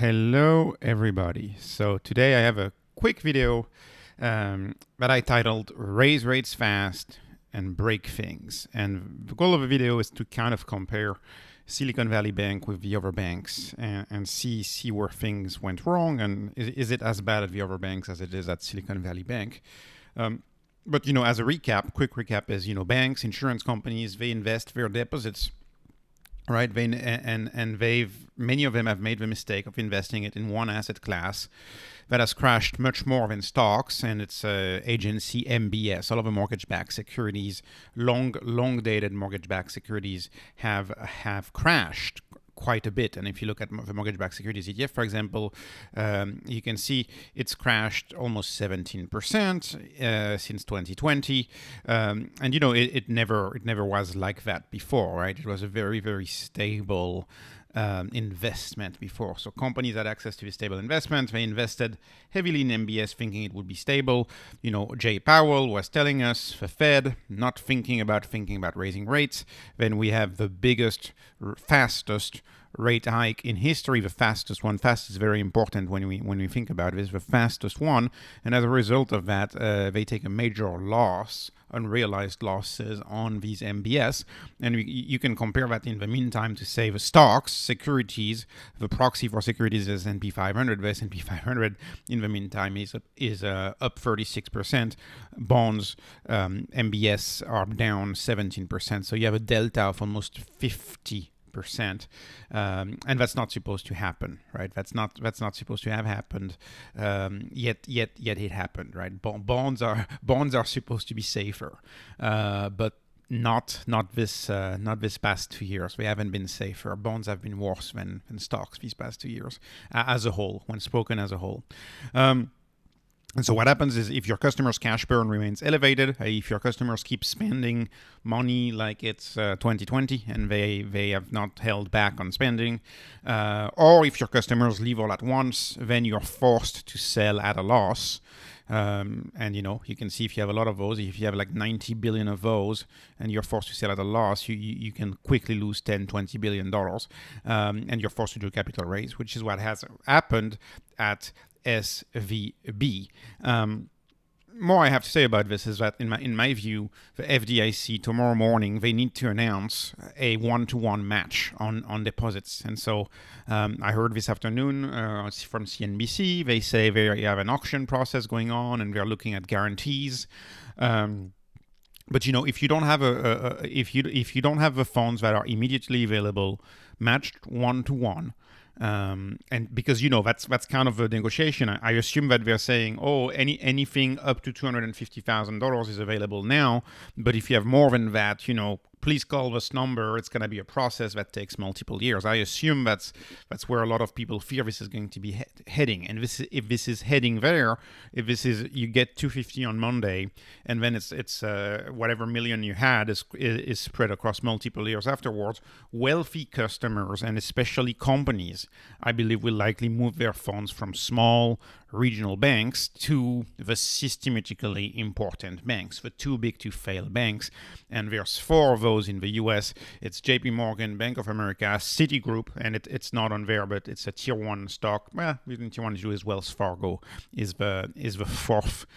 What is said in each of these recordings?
Hello everybody. So today I have a quick video that I titled Raise Rates Fast and Break Things. And the goal of the video is to kind of compare Silicon Valley Bank with the other banks and see where things went wrong, and is it as bad at the other banks as it is at Silicon Valley Bank. But as a recap, quick recap is, banks, insurance companies, they invest their deposits, right? Many of them have made the mistake of investing it in one asset class that has crashed much more than stocks, and it's agency MBS. All of the mortgage-backed securities, long-dated mortgage-backed securities have crashed quite a bit. And if you look at the mortgage-backed securities ETF, for example, you can see it's crashed almost 17% since 2020, and it never was like that before, right? It was a very, very stable investment before. So companies had access to the stable investment. They invested heavily in MBS thinking it would be stable. Jay Powell was telling us the Fed not thinking about raising rates. Then we have the biggest, fastest rate hike in history, the fastest one. Fast is very important when we think about this, the fastest one. And as a result of that, they take a major loss, unrealized losses on these MBS. And you can compare that in the meantime to, say, the stocks, securities. The proxy for securities is S&P 500. The S&P 500 in the meantime is up 36%. Bonds, MBS are down 17%. So you have a delta of almost 50%. And that's not supposed to happen, right? That's not supposed to have happened. Yet it happened, right? Bonds are supposed to be safer, but not this past 2 years. We haven't been safer. Bonds have been worse than stocks these past 2 years, as a whole, when spoken as a whole. And so what happens is, if your customers' cash burn remains elevated, if your customers keep spending money like it's 2020 and they have not held back on spending, or if your customers leave all at once, then you're forced to sell at a loss. And you can see, if you have a lot of those, if you have like 90 billion of those and you're forced to sell at a loss, you can quickly lose $10-20 billion, and you're forced to do a capital raise, which is what has happened at SVB. More I have to say about this is that, in my view, the FDIC tomorrow morning, they need to announce a one-to-one match on deposits. And so I heard this afternoon from CNBC, they say they have an auction process going on and they're looking at guarantees. But if you don't have if you don't have the funds that are immediately available matched one-to-one, and because that's kind of a negotiation. I assume that they're saying, anything up to $250,000 is available now, but if you have more than that, please call this number. It's going to be a process that takes multiple years. I assume that's where a lot of people fear this is going to be heading. And if this is heading there, if this is, you get 250 on Monday, and then it's whatever million you had is spread across multiple years afterwards, wealthy customers, and especially companies, I believe, will likely move their funds from small regional banks to the systematically important banks, the too big to fail banks. And there's 4 of those in the US. It's JP Morgan, Bank of America, Citigroup, and it's not on there, but it's a tier 1 stock. Well, within tier 1 is Wells Fargo, is the 4th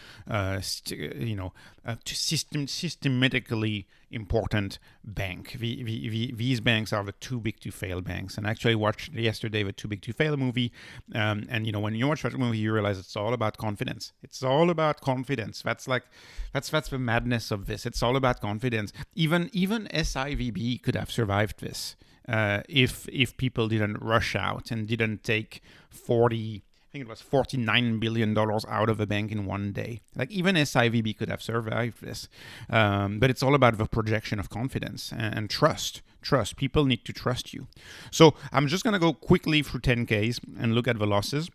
systematically important bank. These banks are the too big to fail banks. And I actually watched yesterday the Too Big to Fail movie, and when you watch that movie, you realize it's all about confidence. It's all about confidence. That's the madness of this. It's all about confidence. Even SIVB could have survived this if people didn't rush out and didn't take $49 billion out of the bank in one day. Like, even SIVB could have survived this. But it's all about the projection of confidence and trust. People need to trust you. So I'm just going to go quickly through 10Ks and look at the losses.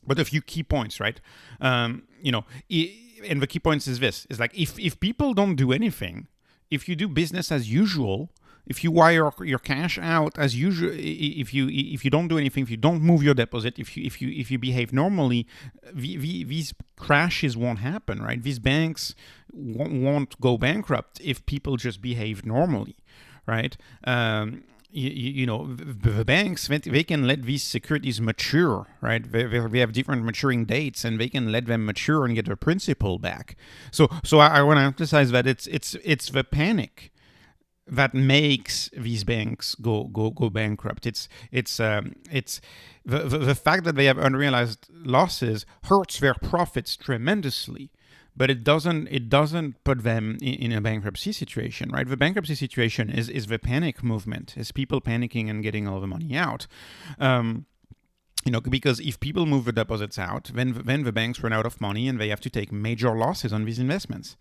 But a few key points, right? And the key points is this. Is like, if people don't do anything, if you do business as usual, if you wire your cash out as usual, if you don't do anything, if you don't move your deposit, if you behave normally, these crashes won't happen, right? These banks won't go bankrupt if people just behave normally, right? the banks, they can let these securities mature, right? They have different maturing dates, and they can let them mature and get their principal back. So I want to emphasize that it's the panic that makes these banks go bankrupt. It's the fact that they have unrealized losses hurts their profits tremendously. But it doesn't put them in a bankruptcy situation, right? The bankruptcy situation is the panic movement, is people panicking and getting all the money out. Because if people move the deposits out, then the banks run out of money and they have to take major losses on these investments.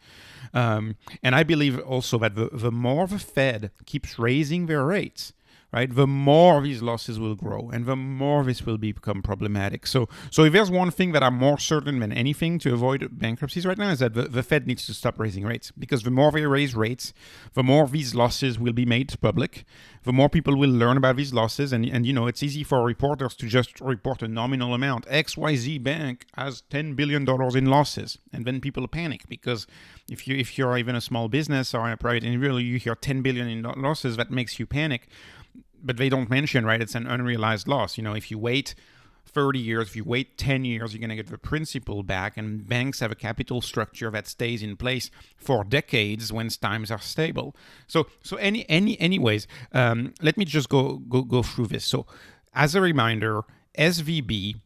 And I believe also that the more the Fed keeps raising their rates, right, the more these losses will grow and the more this will become problematic. So if there's one thing that I'm more certain than anything to avoid bankruptcies right now is that the Fed needs to stop raising rates, because the more they raise rates, the more these losses will be made public, the more people will learn about these losses. And it's easy for reporters to just report a nominal amount. XYZ Bank has $10 billion in losses. And then people panic, because if you're even a small business or a private individual, you hear $10 billion in losses, that makes you panic. But they don't mention, right, it's an unrealized loss. If you wait 30 years, if you wait 10 years, you're going to get the principal back. And banks have a capital structure that stays in place for decades when times are stable. Anyways, let me just go through this. So as a reminder, SVB.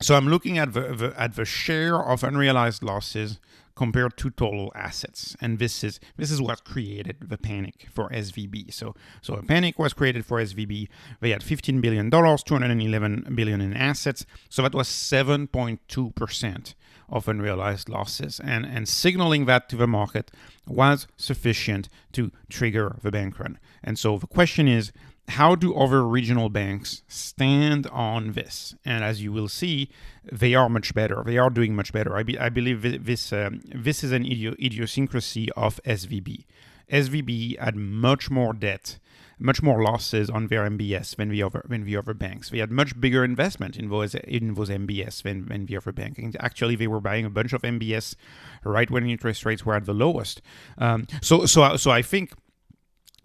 So I'm looking at the share of unrealized losses compared to total assets, and this is what created the panic for SVB. So a panic was created for SVB. They had $15 billion, $211 billion in assets. So that was 7.2% of unrealized losses, and signaling that to the market was sufficient to trigger the bank run. And so the question is, how do other regional banks stand on this? And as you will see, they are much better. They are doing much better. I believe this is an idiosyncrasy of SVB. SVB had much more debt, much more losses on their MBS than the other banks. They had much bigger investment in those MBS than the other banks. Actually, they were buying a bunch of MBS right when interest rates were at the lowest. So I think,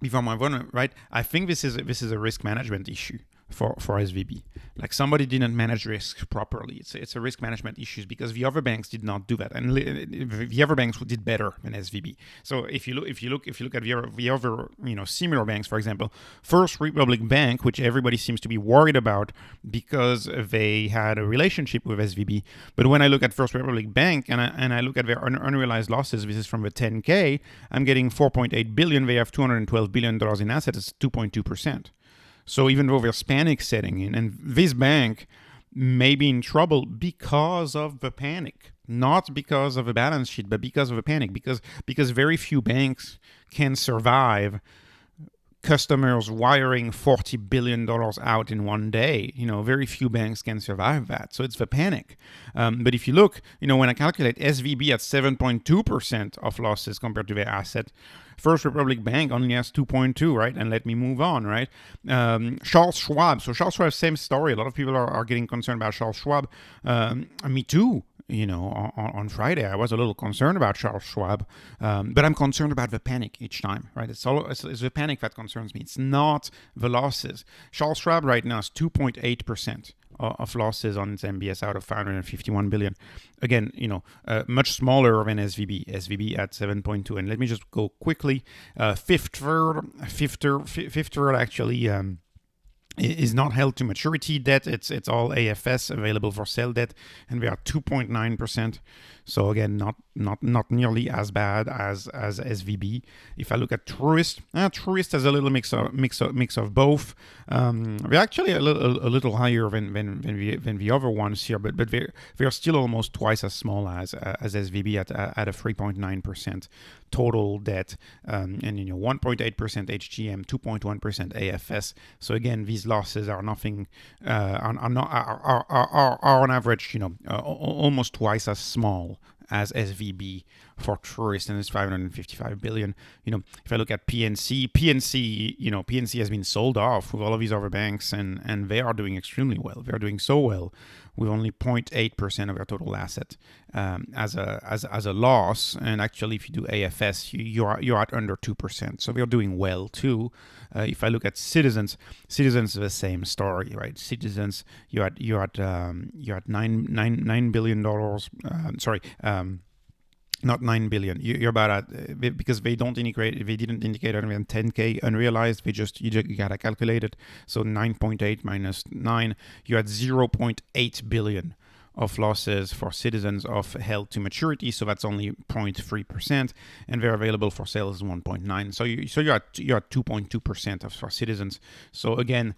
before my one, right, I think this is a risk management issue for SVB. Like, somebody didn't manage risk properly. It's a risk management issue, because the other banks did not do that, and the other banks did better than SVB. So if you look at the other similar banks, for example, First Republic Bank, which everybody seems to be worried about because they had a relationship with SVB. But when I look at First Republic Bank and I look at their unrealized losses, this is from the 10K, I'm getting $4.8 billion. They have $212 billion in assets. It's 2.2%. So even though there's panic setting in, and this bank may be in trouble because of the panic, not because of a balance sheet, but because of a panic, because very few banks can survive customers wiring $40 billion out in one day. Very few banks can survive that. So it's the panic. But if you look, when I calculate SVB at 7.2% of losses compared to their asset, First Republic Bank only has 2.2, right? And let me move on, right? Charles Schwab. So Charles Schwab, same story. A lot of people are getting concerned about Charles Schwab. Me too. On Friday, I was a little concerned about Charles Schwab, but I'm concerned about the panic each time, right? It's the panic that concerns me. It's not the losses. Charles Schwab right now is 2.8% of losses on its MBS out of 551 billion. Again, much smaller than SVB. SVB at 7.2. And let me just go quickly. Fifth Third actually is not held to maturity debt. It's all AFS, available for sale debt, and we are 2.9%. So again, not nearly as bad as SVB. If I look at Truist, Truist has a little mix of both. They're actually a little higher than the other ones here, but they're still almost twice as small as SVB at a 3.9% total debt, and 1.8% HGM, 2.1% AFS. So again, these losses are nothing, are on average, almost twice as small as SVB for Truist, and it's 555 billion. If I look at PNC has been sold off with all of these other banks, and they are doing extremely well. They are doing so well with only 0.8% of their total asset as a loss. And actually, if you do AFS, you're at under 2%. So they're doing well too. If I look at Citizens is the same story, right? Citizens, you're at $9 billion. Not 9 billion. You're about at, because they didn't indicate other than 10K unrealized. You gotta calculate it. So 9.8 minus 9, you're at 0.8 billion of losses for Citizens of held to maturity. So that's only 0.3%, and they're available for sale is 1.9. So you're at 2.2% for Citizens. So again,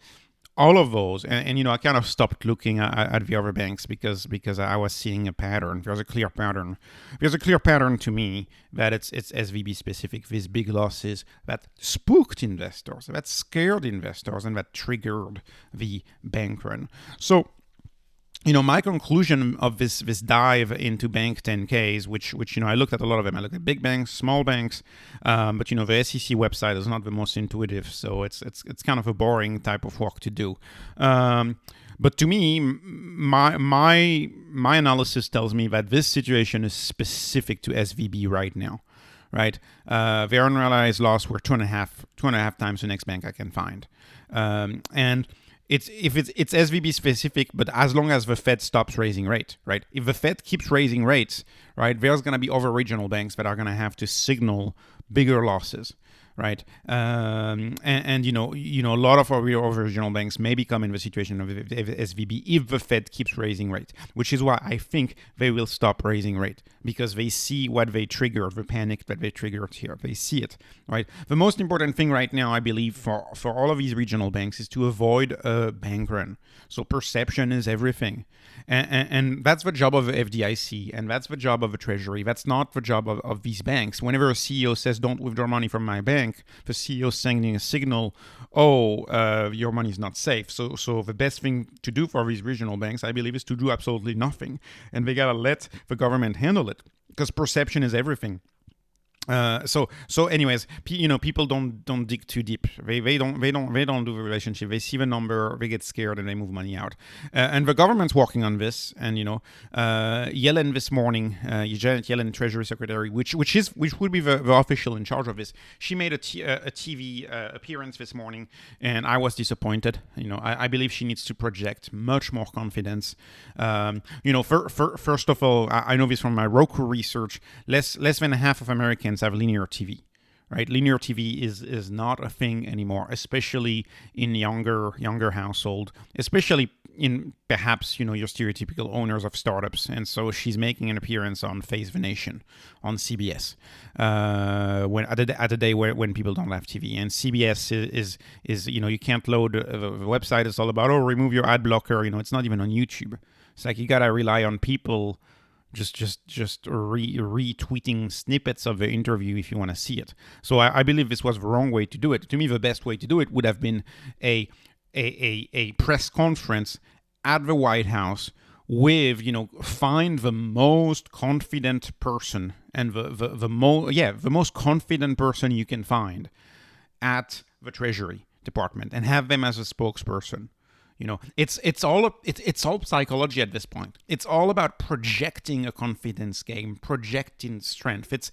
all of those, and I kind of stopped looking at the other banks because I was seeing a pattern. There's a clear pattern. There's a clear pattern to me that it's SVB specific. These big losses that spooked investors, that scared investors, and that triggered the bank run. So, my conclusion of this dive into bank 10Ks, which I looked at a lot of them. I looked at big banks, small banks, but the SEC website is not the most intuitive, so it's kind of a boring type of work to do. But to me, my analysis tells me that this situation is specific to SVB right now. Right, their unrealized loss were two and a half times the next bank I can find, and it's SVB specific, but as long as the Fed stops raising rates, right? If the Fed keeps raising rates, right, there's going to be other regional banks that are going to have to signal bigger losses, right? And a lot of our regional banks may become in the situation of SVB if the Fed keeps raising rates, which is why I think they will stop raising rate, because they see what they triggered, the panic that they triggered here. They see it, right? The most important thing right now, I believe, for all of these regional banks is to avoid a bank run. So perception is everything. And that's the job of the FDIC, and that's the job of the Treasury. That's not the job of these banks. Whenever a CEO says, don't withdraw money from my bank, the CEO is sending a signal, your money is not safe. So the best thing to do for these regional banks, I believe, is to do absolutely nothing. And they got to let the government handle it, because perception is everything. So anyways, people don't dig too deep. They don't do the relationship. They see the number, they get scared, and they move money out. And the government's working on this. And Yellen this morning, Janet Yellen, Treasury Secretary, which would be the official in charge of this. She made a TV appearance this morning, and I was disappointed. I believe she needs to project much more confidence. First of all, I know this from my Roku research. Less than half of Americans have linear TV, right? Linear TV is not a thing anymore, especially in younger household, especially in perhaps your stereotypical owners of startups. And so she's making an appearance on Face the Nation on CBS when at a day when people don't have TV. And CBS is you can't load the website. It's all about remove your ad blocker. It's not even on YouTube. It's like you gotta rely on people just retweeting snippets of the interview if you want to see it. So I believe this was the wrong way to do it. To me, the best way to do it would have been a press conference at the White House with, find the most confident person and the most confident person you can find at the Treasury Department and have them as a spokesperson. It's all psychology at this point. It's all about projecting a confidence game, projecting strength. To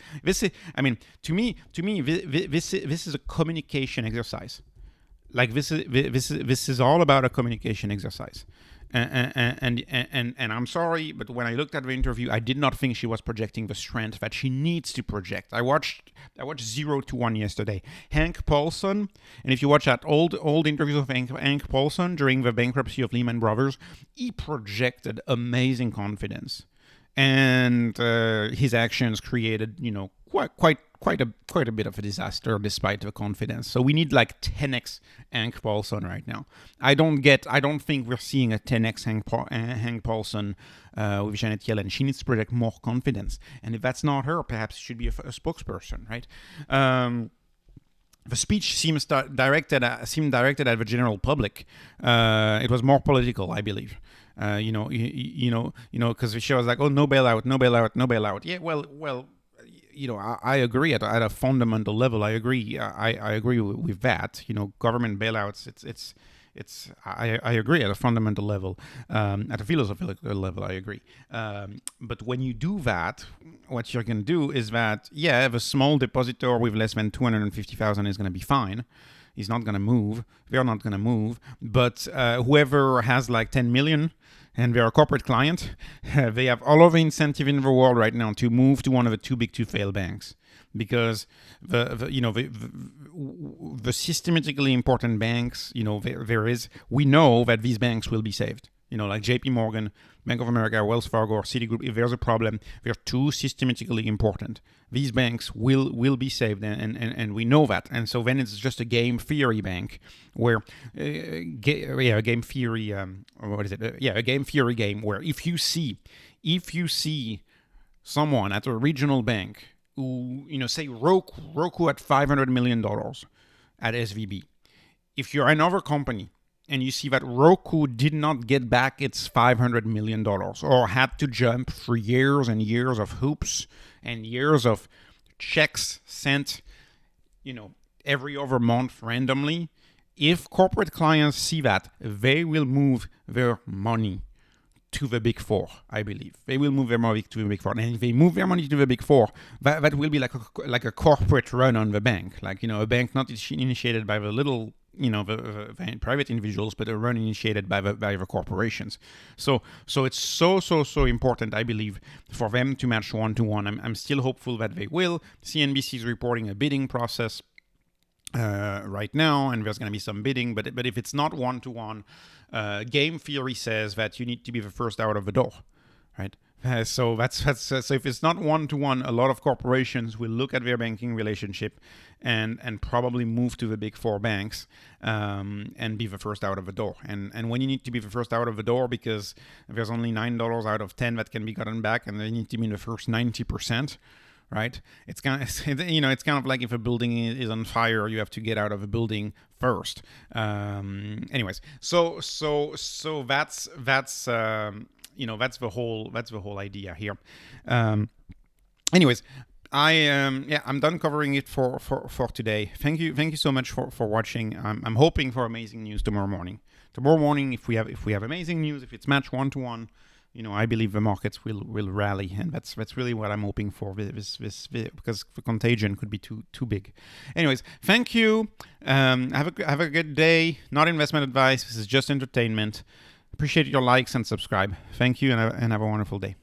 me, this is a communication exercise. Like this is all about a communication exercise. And I'm sorry, but when I looked at the interview, I did not think she was projecting the strength that she needs to project. I watched 0 to 1 yesterday. Hank Paulson, and if you watch that old interviews of Hank Paulson during the bankruptcy of Lehman Brothers, he projected amazing confidence, and his actions created quite a bit of a disaster despite the confidence. So we need like 10x Hank Paulson right now. I don't think we're seeing a 10x Hank Paulson with Janet Yellen. She needs to project more confidence. And if that's not her, perhaps she should be a spokesperson, right? the speech seemed directed at the general public. It was more political, I believe. Because she was like, "Oh, no bailout, no bailout, no bailout." Yeah, well, I agree at a fundamental level. I agree. I agree with that. Government bailouts. I agree at a fundamental level. At a philosophical level, I agree. But when you do that, what you're going to do is that, the small depositor with less than 250,000 is going to be fine. He's not going to move. They're not going to move. But whoever has like 10 million and they're a corporate client, they have all of the incentive in the world right now to move to one of the too big to fail banks, because the systematically important banks, we know that these banks will be saved. Like JP Morgan, Bank of America, Wells Fargo, or Citigroup. If there's a problem, they're too systematically important. These banks will be saved, and we know that. And so then it's just a game theory bank where, a game theory, a game theory game where if you see someone at a regional bank who, say Roku at $500 million at SVB, if you're another company and you see that Roku did not get back its $500 million or had to jump through years and years of hoops and years of checks sent, every other month randomly, if corporate clients see that, they will move their money to the Big Four, I believe. They will move their money to the Big Four. And if they move their money to the Big Four, that will be like a corporate run on the bank. Like, a bank not initiated by the little, the private individuals, but a run initiated by the corporations. So it's so important, I believe, for them to match 1-to-1. I'm still hopeful that they will. CNBC is reporting a bidding process right now, and there's going to be some bidding, but if it's not 1-to-1, game theory says that you need to be the first out of the door, right? So so if it's not 1-to-1, a lot of corporations will look at their banking relationship and probably move to the Big Four banks and be the first out of the door. And when you need to be the first out of the door, because there's only $9 out of 10 that can be gotten back, and they need to be in the first 90%. Right? It's kind of like if a building is on fire, you have to get out of a building first. Anyways, so that's the whole idea here. Anyways, I'm done covering it for today. Thank you so much for watching. I'm hoping for amazing news tomorrow morning. If we have amazing news, if it's matched 1-to-1, I believe the markets will rally, and that's really what I'm hoping for. This because the contagion could be too big. Anyways, thank you. Have a good day. Not investment advice. This is just entertainment. Appreciate your likes and subscribe. Thank you, and have a wonderful day.